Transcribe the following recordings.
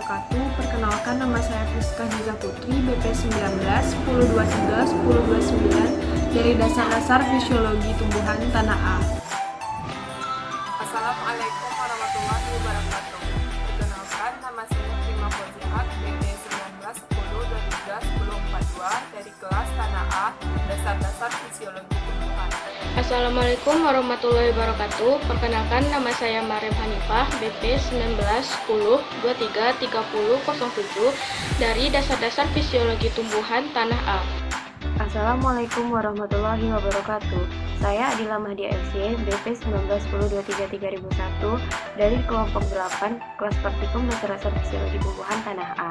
wabarakatuh. Perkenalkan, nama saya Priska Giza Putri, BP 19 1023 1029 dari Dasar-Dasar Fisiologi Tumbuhan Tanah A. Assalamualaikum warahmatullahi wabarakatuh. Perkenalkan, nama saya Prima Pozihat, BP 19 1023 1042 dari kelas Tanah A, Dasar-Dasar Fisiologi Tumbuhan. Assalamualaikum warahmatullahi wabarakatuh. Perkenalkan, nama saya Mariam Hanifah, BP 19 10 23 30 07 dari Dasar-Dasar Fisiologi Tumbuhan Tanah A. Assalamualaikum warahmatullahi wabarakatuh. Saya Adila Mahdia LC, BP 19 10 23 3001 dari kelompok 8, kelas praktikum Dasar-Dasar Fisiologi Tumbuhan Tanah A.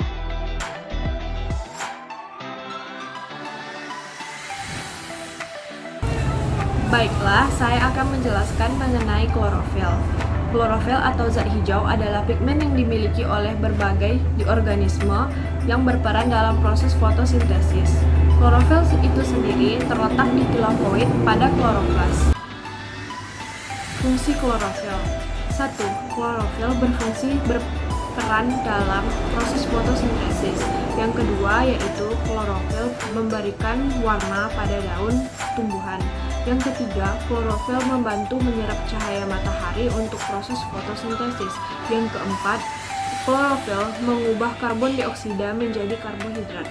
Baiklah, saya akan menjelaskan mengenai klorofil. Klorofil atau zat hijau adalah pigmen yang dimiliki oleh berbagai organisme yang berperan dalam proses fotosintesis. Klorofil itu sendiri terletak di tilakoid pada kloroplas. Fungsi klorofil. 1. Klorofil berperan dalam proses fotosintesis. Yang kedua yaitu klorofil memberikan warna pada daun tumbuhan. Yang ketiga, klorofil membantu menyerap cahaya matahari untuk proses fotosintesis. Yang keempat, klorofil mengubah karbon dioksida menjadi karbohidrat.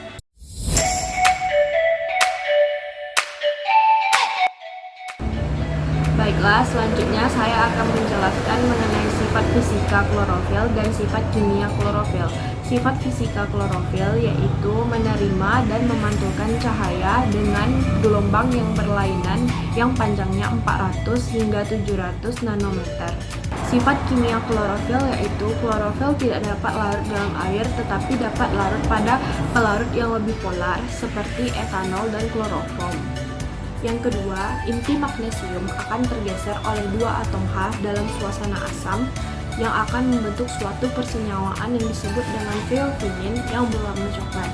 Baiklah, selanjutnya saya akan menjelaskan mengenai sifat fisika klorofil dan sifat kimia klorofil. Sifat fisika klorofil yaitu menerima dan memantulkan cahaya dengan gelombang yang berlainan yang panjangnya 400 hingga 700 nanometer. Sifat kimia klorofil yaitu klorofil tidak dapat larut dalam air tetapi dapat larut pada pelarut yang lebih polar seperti etanol dan kloroform. Yang kedua, inti magnesium akan tergeser oleh dua atom H dalam suasana asam yang akan membentuk suatu persenyawaan yang disebut dengan thiophenin yang berwarna coklat.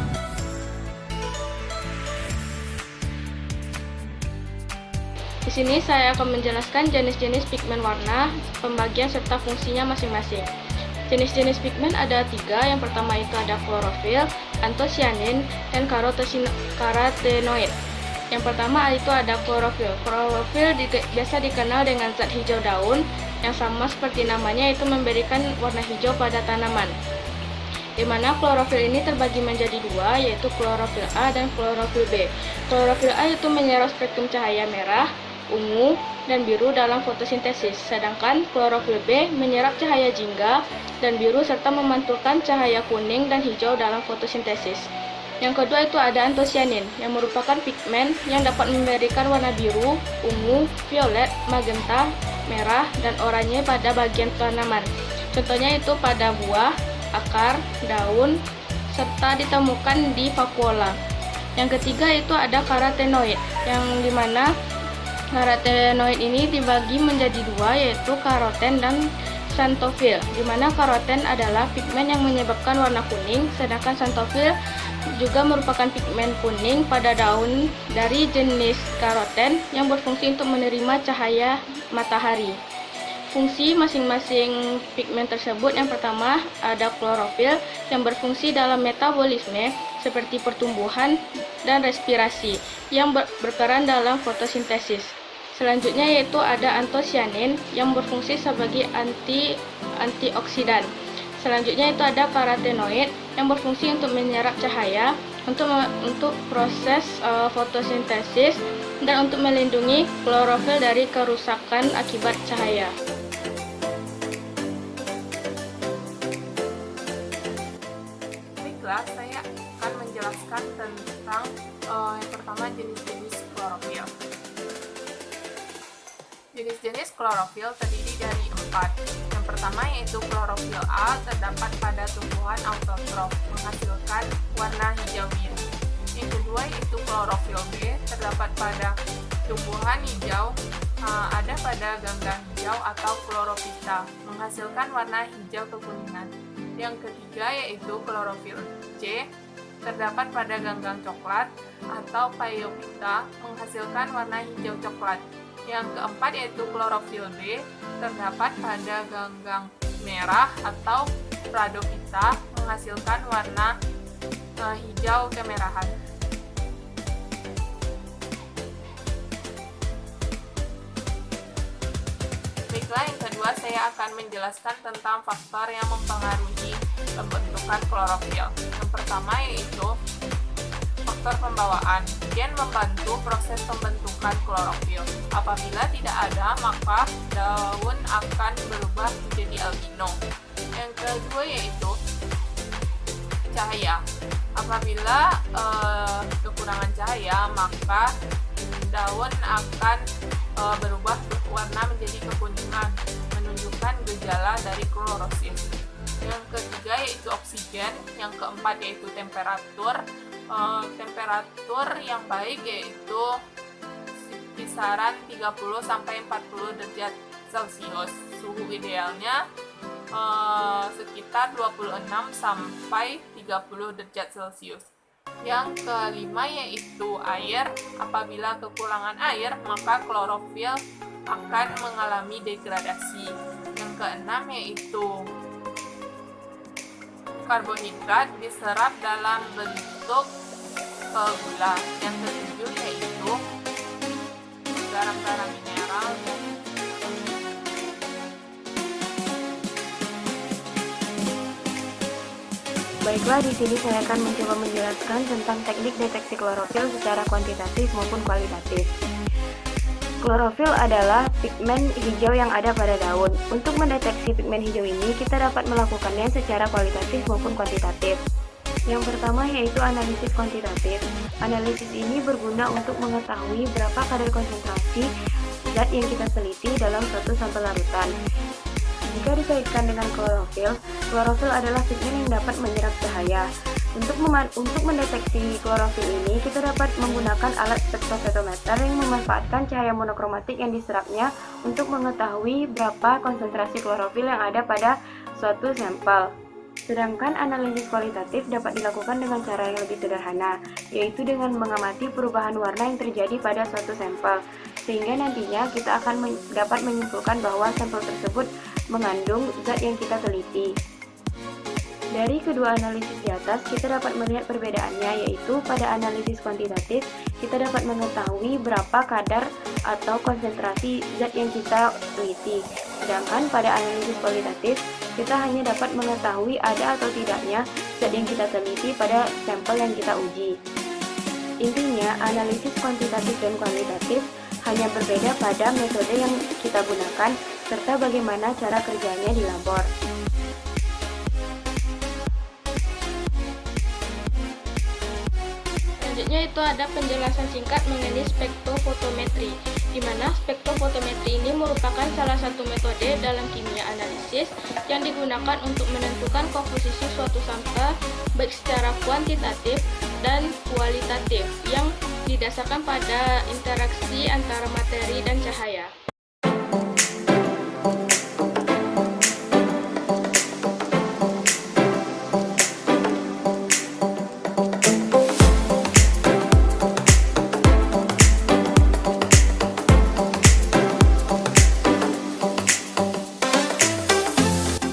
Di sini saya akan menjelaskan jenis-jenis pigmen warna, pembagian serta fungsinya masing-masing. Jenis-jenis pigmen ada 3. Yang pertama itu ada klorofil, antosianin, dan karotenoid. Yang pertama itu ada klorofil. Klorofil biasa dikenal dengan zat hijau daun yang sama seperti namanya, itu memberikan warna hijau pada tanaman. Di mana klorofil ini terbagi menjadi 2, yaitu klorofil A dan klorofil B. Klorofil A itu menyerap spektrum cahaya merah, ungu, dan biru dalam fotosintesis, sedangkan klorofil B menyerap cahaya jingga dan biru serta memantulkan cahaya kuning dan hijau dalam fotosintesis. Yang kedua itu ada antosianin, yang merupakan pigmen yang dapat memberikan warna biru, ungu, violet, magenta, merah, dan oranye pada bagian tanaman. Contohnya itu pada buah, akar, daun, serta ditemukan di vakuola. Yang ketiga itu ada karotenoid, yang dimana karotenoid ini dibagi menjadi 2, yaitu karoten dan xanthofil, di mana karoten adalah pigmen yang menyebabkan warna kuning, sedangkan xanthofil juga merupakan pigmen kuning pada daun dari jenis karoten yang berfungsi untuk menerima cahaya matahari. Fungsi masing-masing pigmen tersebut, yang pertama ada klorofil yang berfungsi dalam metabolisme seperti pertumbuhan dan respirasi yang berperan dalam fotosintesis. Selanjutnya yaitu ada antosianin yang berfungsi sebagai antioksidan. Selanjutnya itu ada karotenoid yang berfungsi untuk menyerap cahaya untuk proses fotosintesis dan untuk melindungi klorofil dari kerusakan akibat cahaya. Baiklah, saya akan menjelaskan tentang yang pertama jenis-jenis klorofil. Jenis-jenis klorofil terdiri dari 4. Yang pertama yaitu klorofil A, terdapat pada tumbuhan autotrof, menghasilkan warna hijau biru. Yang kedua yaitu klorofil B, terdapat pada tumbuhan hijau, ada pada ganggang hijau atau chlorophyta, menghasilkan warna hijau kekuningan. Yang ketiga yaitu klorofil C, terdapat pada ganggang coklat atau phaeophyta, menghasilkan warna hijau coklat. Yang keempat yaitu klorofil B, terdapat pada ganggang merah atau Prado kita menghasilkan warna hijau kemerahan. Baiklah, yang kedua saya akan menjelaskan tentang faktor yang mempengaruhi pembentukan klorofil. Yang pertama yaitu faktor pembawaan. Gen membantu proses pembentukan klorofil. Apabila tidak ada, maka daun akan berubah menjadi albino. Yang kedua yaitu cahaya. Apabila kekurangan cahaya, maka daun akan berubah warna menjadi kekuningan, menunjukkan gejala dari klorosis. Yang ketiga yaitu oksigen. Yang keempat yaitu temperatur. Temperatur yang baik yaitu kisaran 30-40 derajat Celcius. Suhu idealnya sekitar 26-30 derajat Celcius. Yang kelima yaitu air. Apabila kekurangan air, maka klorofil akan mengalami degradasi. Yang keenam yaitu karbohidrat diserap dalam bentuk gula. Yang ketujuh yaitu garam-garam mineral. Baiklah, di sini saya akan mencoba menjelaskan tentang teknik deteksi klorofil secara kuantitatif maupun kualitatif. Klorofil adalah pigmen hijau yang ada pada daun. Untuk mendeteksi pigmen hijau ini, kita dapat melakukannya secara kualitatif maupun kuantitatif. Yang pertama yaitu analisis kuantitatif. Analisis ini berguna untuk mengetahui berapa kadar konsentrasi zat yang kita teliti dalam suatu sampel larutan. Jika dikaitkan dengan klorofil, klorofil adalah pigmen yang dapat menyerap cahaya. Untuk mendeteksi klorofil ini, kita dapat menggunakan alat spektrofotometer yang memanfaatkan cahaya monokromatik yang diserapnya untuk mengetahui berapa konsentrasi klorofil yang ada pada suatu sampel. Sedangkan analisis kualitatif dapat dilakukan dengan cara yang lebih sederhana, yaitu dengan mengamati perubahan warna yang terjadi pada suatu sampel, sehingga nantinya kita akan dapat menyimpulkan bahwa sampel tersebut mengandung zat yang kita teliti. Dari kedua analisis di atas, kita dapat melihat perbedaannya, yaitu pada analisis kuantitatif, kita dapat mengetahui berapa kadar atau konsentrasi zat yang kita teliti. Sedangkan pada analisis kualitatif, kita hanya dapat mengetahui ada atau tidaknya zat yang kita teliti pada sampel yang kita uji. Intinya, analisis kuantitatif dan kualitatif hanya berbeda pada metode yang kita gunakan, serta bagaimana cara kerjanya di labor. Selanjutnya itu ada penjelasan singkat mengenai spektrofotometri, di mana spektrofotometri ini merupakan salah satu metode dalam kimia analisis yang digunakan untuk menentukan komposisi suatu sampel baik secara kuantitatif dan kualitatif yang didasarkan pada interaksi antara materi dan cahaya.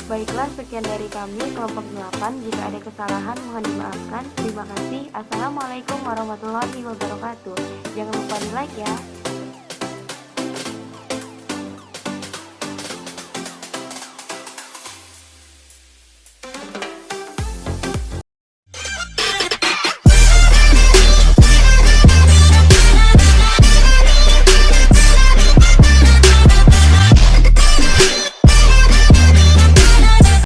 Baiklah, sekian dari kami kelompok 8. Jika ada kesalahan mohon dimaafkan. Terima kasih. Assalamualaikum warahmatullahi wabarakatuh. Jangan lupa di like ya.